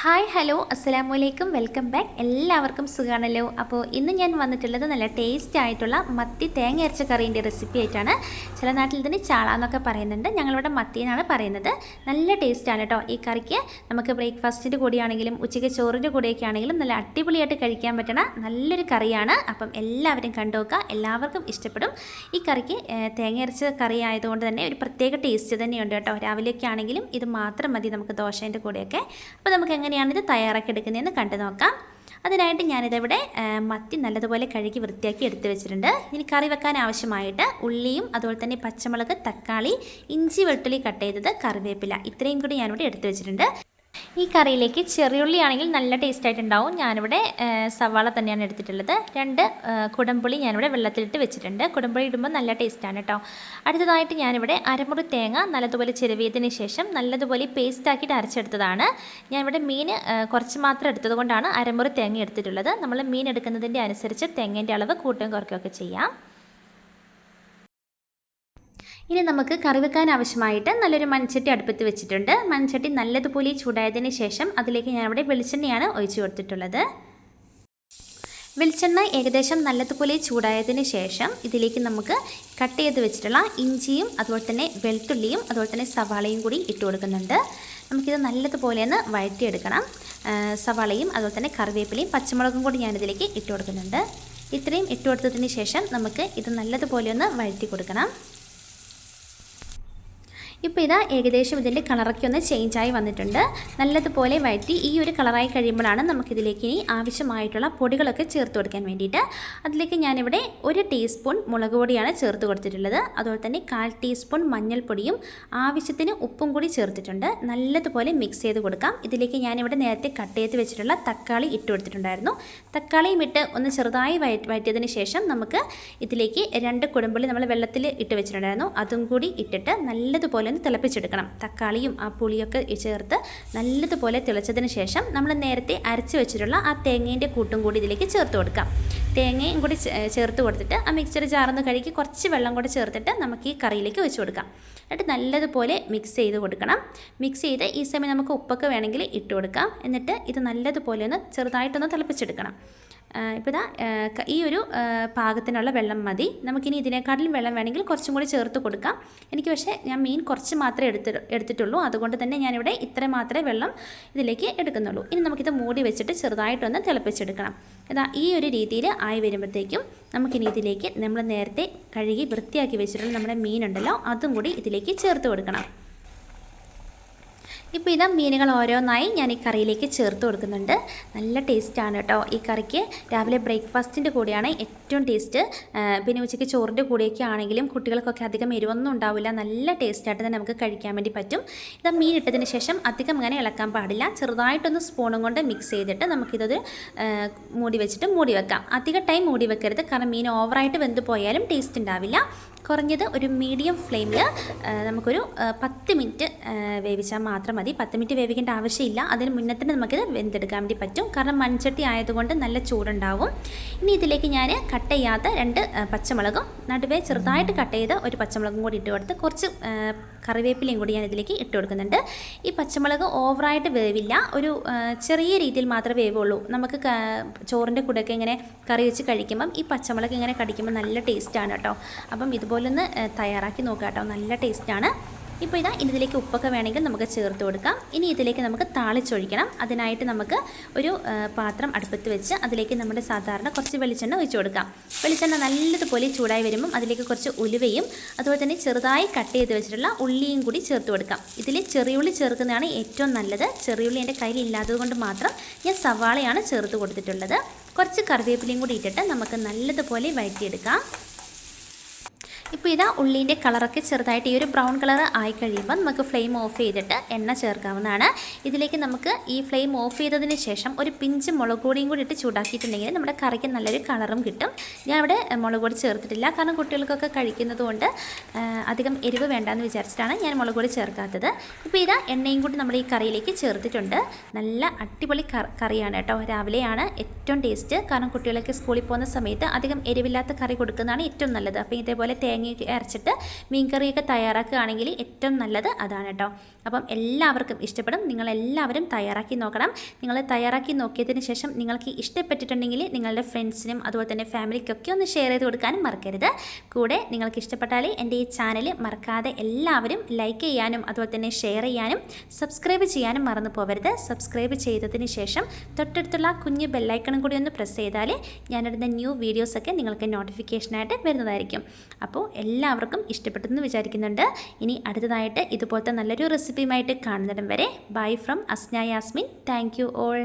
Hi hello അസ്സലാമു അലൈക്കും welcome back. എല്ലാവർക്കും സുഖമാണല്ലോ. അപ്പോൾ ഇന്ന് ഞാൻ വന്നിട്ടുള്ളത് നല്ല ടേസ്റ്റ് ആയിട്ടുള്ള മത്തി തേങ്ങ അരച്ച കറീൻ്റെ റെസിപ്പി ആയിട്ടാണ്. ചില നാട്ടിൽ ഇതിന് ചാള എന്നൊക്കെ പറയുന്നുണ്ട്, ഞങ്ങളിവിടെ മത്തി എന്നാണ് പറയുന്നത്. നല്ല ടേസ്റ്റാണ് കേട്ടോ ഈ കറിക്ക്. നമുക്ക് ബ്രേക്ക്ഫാസ്റ്റിൻ്റെ കൂടെയാണെങ്കിലും ഉച്ചയ്ക്ക് ചോറിൻ്റെ കൂടെയൊക്കെ ആണെങ്കിലും നല്ല അടിപൊളിയായിട്ട് കഴിക്കാൻ പറ്റണ നല്ലൊരു കറിയാണ്. അപ്പം എല്ലാവരും കണ്ടു നോക്കുക, എല്ലാവർക്കും ഇഷ്ടപ്പെടും. ഈ കറിക്ക് തേങ്ങ അരച്ച കറി ആയതുകൊണ്ട് തന്നെ ഒരു പ്രത്യേക ടേസ്റ്റ് തന്നെയുണ്ട് കേട്ടോ. രാവിലെയൊക്കെ ആണെങ്കിലും ഇത് മാത്രം മതി നമുക്ക് ദോശേൻ്റെ കൂടെയൊക്കെ. അപ്പോൾ നമുക്ക് എങ്ങനെയാണ് ഇത് തയ്യാറാക്കി എടുക്കുന്നതെന്ന് കണ്ടു നോക്കാം. അതിനായിട്ട് ഞാനിതിവിടെ മത്തി നല്ലതുപോലെ കഴുകി വൃത്തിയാക്കി എടുത്ത് വെച്ചിട്ടുണ്ട്. ഇനി കറി വെക്കാൻ ആവശ്യമായിട്ട് ഉള്ളിയും അതുപോലെ തന്നെ പച്ചമുളക്, തക്കാളി, ഇഞ്ചി, വെളുത്തുള്ളി കട്ട് ചെയ്തത്, കറിവേപ്പില, ഇത്രയും കൂടി ഞാനിവിടെ എടുത്ത് വെച്ചിട്ടുണ്ട്. ഈ കറിയിലേക്ക് ചെറിയുള്ളി ആണെങ്കിൽ നല്ല ടേസ്റ്റ് ആയിട്ടുണ്ടാവും. ഞാനിവിടെ സവാള തന്നെയാണ് എടുത്തിട്ടുള്ളത്. 2 കുടംപുളി ഞാനിവിടെ വെള്ളത്തിലിട്ട് വെച്ചിട്ടുണ്ട്. കുടംപുളി ഇടുമ്പോൾ നല്ല ടേസ്റ്റാണ് കേട്ടോ. അടുത്തതായിട്ട് ഞാനിവിടെ അരമുറി തേങ്ങ നല്ലതുപോലെ ചിരവിയതിന് ശേഷം നല്ലതുപോലെ പേസ്റ്റാക്കിയിട്ട് അരച്ചെടുത്തതാണ്. ഞാനിവിടെ മീൻ കുറച്ച് മാത്രം എടുത്തത് കൊണ്ടാണ് അരമുറി തേങ്ങ എടുത്തിട്ടുള്ളത്. നമ്മൾ മീൻ എടുക്കുന്നതിൻ്റെ അനുസരിച്ച് തേങ്ങേൻ്റെ അളവ് കൂട്ടുകയും കുറയ്ക്കുകയൊക്കെ ചെയ്യാം. ഇനി നമുക്ക് കറി വെക്കാൻ ആവശ്യമായിട്ട് നല്ലൊരു മൺചട്ടി അടുപ്പത്ത് വെച്ചിട്ടുണ്ട്. മൺചട്ടി നല്ലതുപോലെ ചൂടായതിന് ശേഷം അതിലേക്ക് ഞാനിവിടെ വെളിച്ചെണ്ണയാണ് ഒഴിച്ചു കൊടുത്തിട്ടുള്ളത്. വെളിച്ചെണ്ണ ഏകദേശം നല്ലതുപോലെ ചൂടായതിന് ശേഷം ഇതിലേക്ക് നമുക്ക് കട്ട് ചെയ്ത് വെച്ചിട്ടുള്ള ഇഞ്ചിയും അതുപോലെ തന്നെ വെളുത്തുള്ളിയും അതുപോലെ തന്നെ സവാളയും കൂടി ഇട്ട് കൊടുക്കുന്നുണ്ട്. നമുക്കിത് നല്ലതുപോലെ ഒന്ന് വഴറ്റിയെടുക്കണം. സവാളയും അതുപോലെ തന്നെ കറിവേപ്പിലയും പച്ചമുളകും കൂടി ഞാനിതിലേക്ക് ഇട്ട് കൊടുക്കുന്നുണ്ട്. ഇത്രയും ഇട്ട് കൊടുത്തതിന് ശേഷം നമുക്ക് ഇത് നല്ലതുപോലെ ഒന്ന് വഴറ്റി കൊടുക്കണം. ഇപ്പോൾ ഇതാ ഏകദേശം ഇതിൻ്റെ കളറൊക്കെ ഒന്ന് ചേഞ്ചായി വന്നിട്ടുണ്ട്. നല്ലതുപോലെ വഴറ്റി ഈ ഒരു കളറായി കഴിയുമ്പോഴാണ് നമുക്കിതിലേക്ക് ഇനി ആവശ്യമായിട്ടുള്ള പൊടികളൊക്കെ ചേർത്ത് കൊടുക്കാൻ വേണ്ടിയിട്ട്. അതിലേക്ക് ഞാനിവിടെ 1 ടീസ്പൂൺ മുളക് പൊടിയാണ് ചേർത്ത് കൊടുത്തിട്ടുള്ളത്. അതുപോലെ തന്നെ 1/4 ടീസ്പൂൺ മഞ്ഞൾപ്പൊടിയും ആവശ്യത്തിന് ഉപ്പും കൂടി ചേർത്തിട്ടുണ്ട്. നല്ലതുപോലെ മിക്സ് ചെയ്ത് കൊടുക്കാം. ഇതിലേക്ക് ഞാനിവിടെ നേരത്തെ കട്ട് ചെയ്ത് വെച്ചിട്ടുള്ള തക്കാളി ഇട്ട് കൊടുത്തിട്ടുണ്ടായിരുന്നു. തക്കാളിയും ഇട്ട് ഒന്ന് ചെറുതായി വഴറ്റിയതിന് ശേഷം നമുക്ക് ഇതിലേക്ക് 2 കുടംപുളി നമ്മൾ വെള്ളത്തിൽ ഇട്ട് വെച്ചിട്ടുണ്ടായിരുന്നു, അതും കൂടി ഇട്ടിട്ട് നല്ലതുപോലെ ഒന്ന് തിളപ്പിച്ചെടുക്കണം. തക്കാളിയും ആ പുളിയൊക്കെ ചേർത്ത് നല്ലതുപോലെ തിളച്ചതിന് ശേഷം നമ്മൾ നേരത്തെ അരച്ച് വെച്ചിട്ടുള്ള ആ തേങ്ങേൻ്റെ കൂട്ടും കൂടി ഇതിലേക്ക് ചേർത്ത് കൊടുക്കാം. തേങ്ങയും കൂടി ചേർത്ത് കൊടുത്തിട്ട് ആ മിക്സർ ജാറൊന്ന് കഴുകി കുറച്ച് വെള്ളം കൂടി ചേർത്തിട്ട് നമുക്ക് ഈ കറിയിലേക്ക് വെച്ച് കൊടുക്കാം. എന്നിട്ട് നല്ലതുപോലെ മിക്സ് ചെയ്ത് കൊടുക്കണം. മിക്സ് ചെയ്ത് ഈ സമയം നമുക്ക് ഉപ്പൊക്കെ വേണമെങ്കിൽ ഇട്ട് കൊടുക്കാം. എന്നിട്ട് ഇത് നല്ലതുപോലെ ഒന്ന് ചെറുതായിട്ടൊന്ന് തിളപ്പിച്ചെടുക്കണം. ഇപ്പോൾ ഇതാ ഈ ഒരു പാകത്തിനുള്ള വെള്ളം മതി. നമുക്കിനി ഇതിനേക്കാട്ടിലും വെള്ളം വേണമെങ്കിൽ കുറച്ചും കൂടി ചേർത്ത് കൊടുക്കാം. എനിക്ക് പക്ഷേ ഞാൻ മീൻ കുറച്ച് മാത്രമേ എടുത്തിട്ടുള്ളൂ, അതുകൊണ്ട് തന്നെ ഞാനിവിടെ ഇത്ര മാത്രമേ വെള്ളം ഇതിലേക്ക് എടുക്കുന്നുള്ളൂ. ഇനി നമുക്കിത് മൂടി വെച്ചിട്ട് ചെറുതായിട്ടൊന്ന് തിളപ്പിച്ചെടുക്കണം. ഇതാ ഈ ഒരു രീതിയിൽ ആയി വരുമ്പോഴത്തേക്കും നമുക്കിനി ഇതിലേക്ക് നമ്മൾ നേരത്തെ കഴുകി വൃത്തിയാക്കി വെച്ചിട്ടുള്ള നമ്മുടെ മീനുണ്ടല്ലോ അതും കൂടി ഇതിലേക്ക് ചേർത്ത് കൊടുക്കണം. ഇപ്പോൾ ഇതാ മീനുകൾ ഓരോന്നായി ഞാൻ ഈ കറിയിലേക്ക് ചേർത്ത് കൊടുക്കുന്നുണ്ട്. നല്ല ടേസ്റ്റാണ് കേട്ടോ ഈ കറിക്ക്. രാവിലെ ബ്രേക്ക്ഫാസ്റ്റിൻ്റെ കൂടെയാണ് ഏറ്റവും ടേസ്റ്റ്. പിന്നെ ഉച്ചയ്ക്ക് ചോറിൻ്റെ കൂടെയൊക്കെ ആണെങ്കിലും കുട്ടികൾക്കൊക്കെ അധികം എരിവൊന്നും ഉണ്ടാവില്ല, നല്ല ടേസ്റ്റായിട്ട് തന്നെ നമുക്ക് കഴിക്കാൻ വേണ്ടി പറ്റും. ഇതാ മീൻ ഇട്ടതിന് ശേഷം അധികം അങ്ങനെ ഇളക്കാൻ പാടില്ല. ചെറുതായിട്ടൊന്ന് സ്പൂണും കൊണ്ട് മിക്സ് ചെയ്തിട്ട് നമുക്കിത് മൂടി വെച്ചിട്ട് മൂടി വെക്കാം. അധികം ടൈം മൂടി വെക്കരുത്, കാരണം മീൻ ഓവറായിട്ട് വെന്ത് പോയാലും ടേസ്റ്റ് ഉണ്ടാവില്ല. കുറഞ്ഞത് ഒരു മീഡിയം ഫ്ലെയിമിൽ നമുക്കൊരു 10 മിനിറ്റ് വേവിച്ചാൽ മാത്രം മതി. 10 മിനിറ്റ് വേവിക്കേണ്ട ആവശ്യമില്ല, അതിന് മുന്നേ തന്നെ നമുക്കിത് വെന്തെടുക്കാൻ വേണ്ടി പറ്റും, കാരണം മൺചട്ടി ആയതുകൊണ്ട് നല്ല ചൂടുണ്ടാവും. ഇനി ഇതിലേക്ക് ഞാൻ കട്ട് ചെയ്യാത്ത 2 പച്ചമുളകും നടുവേ ചെറുതായിട്ട് കട്ട് ചെയ്ത് ഒരു പച്ചമുളകും കൂടി ഇട്ട് കൊടുത്ത് കുറച്ച് കറിവേപ്പിലയും കൂടി ഞാൻ ഇതിലേക്ക് ഇട്ട് കൊടുക്കുന്നുണ്ട്. ഈ പച്ചമുളക് ഓവറായിട്ട് വേവില്ല, ഒരു ചെറിയ രീതിയിൽ മാത്രമേ വേവുള്ളൂ. നമുക്ക് ചോറിൻ്റെ കൂടെയൊക്കെ ഇങ്ങനെ കറി വെച്ച് കഴിക്കുമ്പം ഈ പച്ചമുളക് ഇങ്ങനെ കടിക്കുമ്പോൾ നല്ല ടേസ്റ്റാണ് കേട്ടോ. അപ്പം ഇതുപോലൊന്ന് തയ്യാറാക്കി നോക്കാം കേട്ടോ, നല്ല ടേസ്റ്റാണ്. ഇപ്പോൾ ഇതാ ഇതിലേക്ക് ഉപ്പൊക്കെ വേണമെങ്കിൽ നമുക്ക് ചേർത്ത് കൊടുക്കാം. ഇനി ഇതിലേക്ക് നമുക്ക് താളിച്ചൊഴിക്കണം. അതിനായിട്ട് നമുക്ക് ഒരു പാത്രം അടുപ്പത്ത് വെച്ച് അതിലേക്ക് നമ്മുടെ സാധാരണ കുറച്ച് വെളിച്ചെണ്ണ ഒഴിച്ചു കൊടുക്കാം. വെളിച്ചെണ്ണ നല്ലതുപോലെ ചൂടായി വരുമ്പം അതിലേക്ക് കുറച്ച് ഉലുവയും അതുപോലെ തന്നെ ചെറുതായി കട്ട് ചെയ്ത് വെച്ചിട്ടുള്ള ഉള്ളിയും കൂടി ചേർത്ത് കൊടുക്കാം. ഇതിൽ ചെറിയുള്ളി ചേർക്കുന്നതാണ് ഏറ്റവും നല്ലത്. ചെറിയുള്ളി എൻ്റെ കയ്യിൽ ഇല്ലാത്തത് കൊണ്ട് മാത്രം ഞാൻ സവാളയാണ് ചേർത്ത് കൊടുത്തിട്ടുള്ളത്. കുറച്ച് കറിവേപ്പിലയും കൂടി ഇട്ടിട്ട് നമുക്ക് നല്ലതുപോലെ വഴറ്റിയെടുക്കാം. ഇപ്പോൾ ഇതാ ഉള്ളീൻ്റെ കളറൊക്കെ ചെറുതായിട്ട് ഈ ഒരു ബ്രൗൺ കളർ ആയി കഴിയുമ്പോൾ നമുക്ക് ഫ്ലെയിം ഓഫ് ചെയ്തിട്ട് എണ്ണ ചേർക്കാവുന്നതാണ്. ഇതിലേക്ക് നമുക്ക് ഈ ഫ്ലെയിം ഓഫ് ചെയ്തതിന് ശേഷം ഒരു പിഞ്ച് മുളക് പൊടിയും കൂടി ഇട്ട് ചൂടാക്കിയിട്ടുണ്ടെങ്കിൽ നമ്മുടെ കറിക്ക് നല്ലൊരു കളറും കിട്ടും. ഞാൻ ഇവിടെ മുളക് പൊടി ചേർത്തിട്ടില്ല, കാരണം കുട്ടികൾക്കൊക്കെ കഴിക്കുന്നത് കൊണ്ട് അധികം എരിവ് വേണ്ടാന്ന് വിചാരിച്ചിട്ടാണ് ഞാൻ മുളക് പൊടി ചേർക്കാത്തത്. ഇപ്പോൾ ഇതാ എണ്ണയും കൂടി നമ്മൾ ഈ കറിയിലേക്ക് ചേർത്തിട്ടുണ്ട്. നല്ല അടിപൊളി കറിയാണ് കേട്ടോ. രാവിലെയാണ് ഏറ്റവും ടേസ്റ്റ്, കാരണം കുട്ടികളൊക്കെ സ്കൂളിൽ പോകുന്ന സമയത്ത് അധികം എരിവില്ലാത്ത കറി കൊടുക്കുന്നതാണ് ഏറ്റവും നല്ലത്. അപ്പോൾ ഇതേപോലെ തേങ്ങയൊക്കെ അരച്ചിട്ട് മീൻകറിയൊക്കെ തയ്യാറാക്കുകയാണെങ്കിൽ ഏറ്റവും നല്ലത് അതാണ് കേട്ടോ. അപ്പം എല്ലാവർക്കും ഇഷ്ടപ്പെടും. നിങ്ങളെല്ലാവരും തയ്യാറാക്കി നോക്കണം. നിങ്ങൾ തയ്യാറാക്കി നോക്കിയതിന് ശേഷം നിങ്ങൾക്ക് ഇഷ്ടപ്പെട്ടിട്ടുണ്ടെങ്കിൽ നിങ്ങളുടെ ഫ്രണ്ട്സിനും അതുപോലെ തന്നെ ഫാമിലിക്കൊക്കെ ഒന്ന് ഷെയർ ചെയ്ത് കൊടുക്കാനും മറക്കരുത്. കൂടെ നിങ്ങൾക്ക് ഇഷ്ടപ്പെട്ടാൽ എൻ്റെ ഈ ചാനൽ മറക്കാതെ എല്ലാവരും ലൈക്ക് ചെയ്യാനും അതുപോലെ തന്നെ ഷെയർ ചെയ്യാനും സബ്സ്ക്രൈബ് ചെയ്യാനും മറന്നു പോകരുത്. സബ്സ്ക്രൈബ് ചെയ്തതിന് ശേഷം തൊട്ടടുത്തുള്ള കുഞ്ഞ് ബെല്ലൈക്കണും കൂടി ഒന്ന് പ്രസ് ചെയ്താൽ ഞാനിടുന്ന ന്യൂ വീഡിയോസൊക്കെ നിങ്ങൾക്ക് നോട്ടിഫിക്കേഷനായിട്ട് വരുന്നതായിരിക്കും. അപ്പോൾ എല്ലാവർക്കും ഇഷ്ടപ്പെട്ടെന്ന് വിചാരിക്കുന്നുണ്ട്. ഇനി അടുത്തതായിട്ട് ഇതുപോലത്തെ നല്ലൊരു റെസിപ്പിയുമായിട്ട് കാണുന്നിടം വരെ bye from Asna Yasmin. Thank you all.